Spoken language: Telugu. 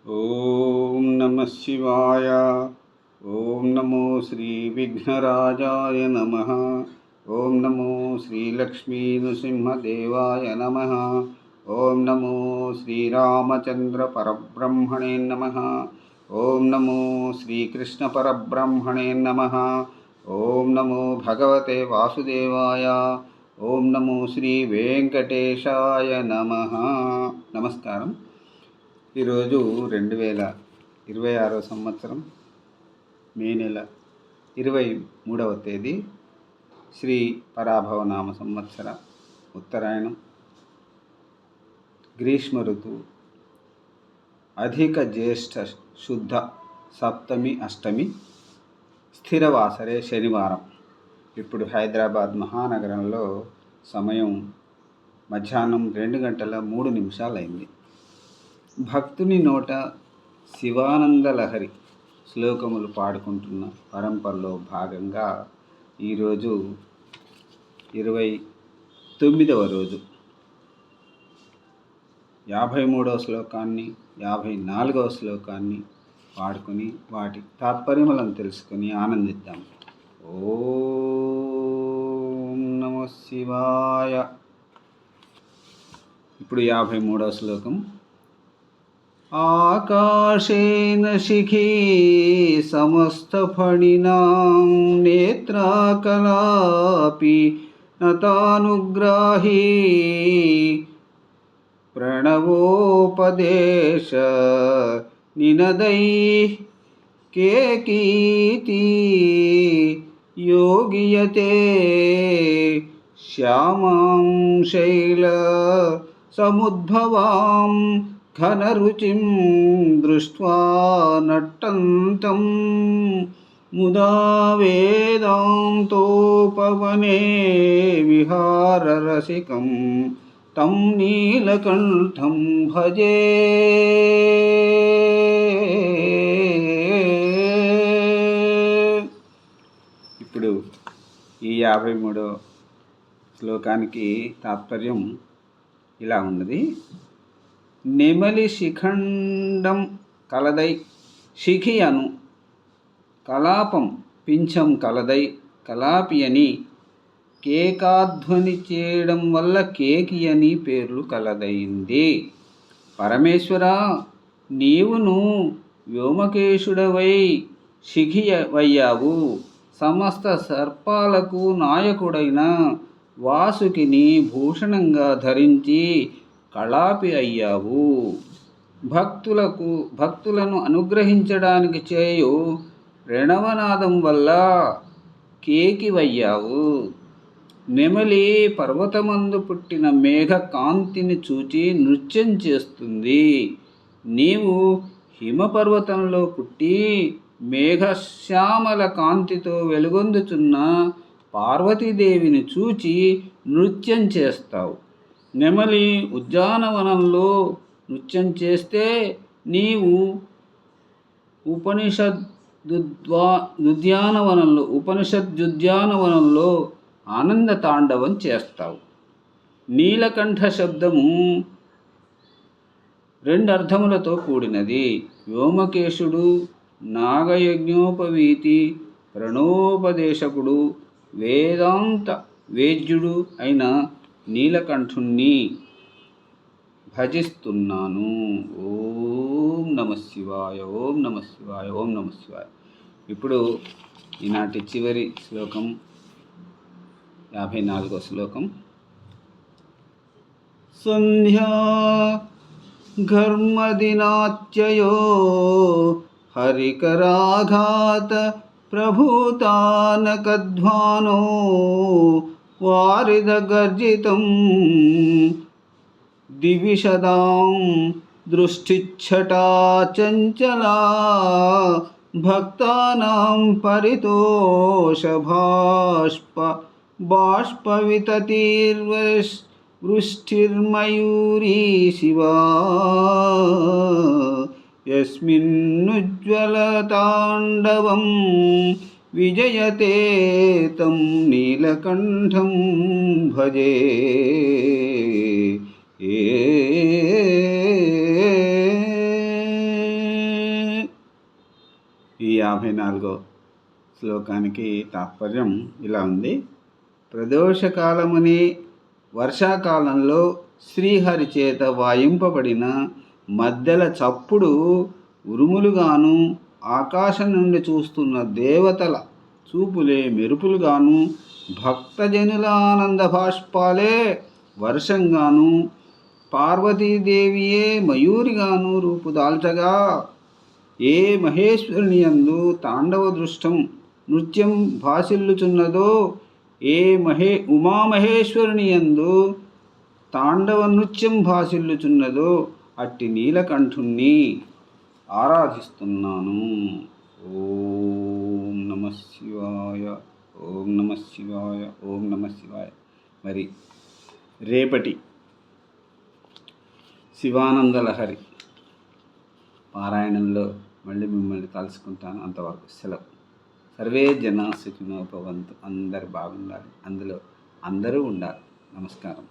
ఓం నమ శివాయ. ఓం నమో శ్రీ విఘ్నరాజాయ నమ. ఓం నమో శ్రీ లక్ష్మీ నృసింహదేవాయ నమ. ఓం నమో శ్రీరామచంద్ర పరబ్రహ్మణే నమ. ఓం నమో శ్రీకృష్ణ పరబ్రహ్మణే నమ. ఓం నమో భగవతే వాసుదేవాయ. ఓం నమో శ్రీ వెంకటేశాయ నమ. నమస్కారం. ఈరోజు 2026 సంవత్సరం మే నెల 23వ తేదీ శ్రీ పరాభవనామ సంవత్సర ఉత్తరాయణం, గ్రీష్మ ఋతువు, అధిక జ్యేష్ఠ శుద్ధ సప్తమి అష్టమి, స్థిరవాసరే శనివారం. ఇప్పుడు హైదరాబాద్ మహానగరంలో సమయం మధ్యాహ్నం 2:03 అయింది. భక్తుని నోట శివానందలహరి శ్లోకములు పాడుకుంటున్న పరంపరలో భాగంగా ఈరోజు 29వ రోజు 53వ శ్లోకాన్ని 54వ శ్లోకాన్ని పాడుకొని వాటి తాత్పర్యములను తెలుసుకొని ఆనందిద్దాం. ఓం నమః శివాయ. ఇప్పుడు 53వ శ్లోకం. ఆకాశేన శిఖీ సమస్తఫణినాం నేత్రాకలాపి నతానుగ్రాహీ ప్రణవోపదేశ నినదైః కేకీతి యోగియతే శ్యామాం శైల సముద్భవాం ఘనరుచిం దృష్ట్వా నట్టంతం ముదా వేదాంతోపవనే విహారరసికం తం నీలకంఠం భజే. ఇప్పుడు ఈ 53వ శ్లోకానికి తాత్పర్యం ఇలా ఉన్నది. నెమలి శిఖండం కలదై శిఖి అను కలాపం పింఛం కలదై కలాపి అని కేకాధ్వని చేయడం వల్ల కేకి అని పేర్లు కలదైంది. పరమేశ్వర, నీవును వ్యోమకేశుడవై శిఖివయ్యావు. సమస్త సర్పాలకు నాయకుడైన వాసుకిని భూషణంగా ధరించి కళాపి అయ్యావు. భక్తులను అనుగ్రహించడానికి చేయు ప్రణవనాదం వల్ల కేకివయ్యావు. నెమలి పర్వతమందు పుట్టిన మేఘ కాంతిని చూచి నృత్యం చేస్తుంది. నీవు హిమపర్వతంలో పుట్టి మేఘశ్యామల కాంతితో వెలుగొందుచున్న పార్వతీదేవిని చూచి నృత్యం చేస్తావు. నెమలి ఉద్యానవనంలో నృత్యం చేస్తే నీవు ఉపనిషదుద్యానవనంలో ఆనంద తాండవం చేస్తావు. నీలకంఠ శబ్దము 2 అర్థములతో కూడినది. వ్యోమకేశుడు, నాగయజ్ఞోపవీతి, ప్రణోపదేశకుడు, వేదాంత వేద్యుడు అయిన నీలకంఠుణ్ణి భజిస్తున్నాను. ఓం నమ శివాయ. ఓం నమ శివాయ. ఓం నమ శివాయ. ఇప్పుడు ఈనాటి చివరి శ్లోకం 54వ శ్లోకం. సంధ్యా ఘర్మదినాత్యయో హరికరాఘాత ప్రభూతానకధ్వానో వారిదగర్జితం దివిషదాం దృష్టిచ్ఛటా చంచలా భక్తానాం పరితోష బాష్పవితతిర్వృష్టిర్మయూరీ శివా యస్మిన్నుజ్వలతాండవం విజయతే తం నీలకంఠం భజే. ఈ 54వ శ్లోకానికి తాత్పర్యం ఇలా ఉంది. ప్రదోషకాలముని వర్షాకాలంలో శ్రీహరి చేత వాయింపబడిన మద్దెల చప్పుడు ఉరుములుగాను, ఆకాశం నుండి చూస్తున్న దేవతల చూపులే మెరుపులుగాను, భక్తజనుల ఆనంద బాష్పాలే వర్షంగాను, పార్వతీదేవియే మయూరిగాను రూపుదాల్చగా, ఏ మహేశ్వరుని యందు తాండవ దృష్టం నృత్యం భాసిల్లుచున్నదో, ఏ ఉమామహేశ్వరుని యందు తాండవ నృత్యం భాసిల్లుచున్నదో అట్టి నీలకంఠుణ్ణి ఆరాధిస్తున్నాను. ఓం నమః శివాయ, ఓం నమః శివాయ, ఓం నమః శివాయ. మరి రేపటి శివానంద లహరి పారాయణంలో మళ్ళీ మిమ్మల్ని కలుసుకుంటాను. అంతవరకు సెలవు. సర్వే జనా సుఖినో భవంతు. అందరు బాగుండాలి, అందులో అందరూ ఉండాలి. నమస్కారం.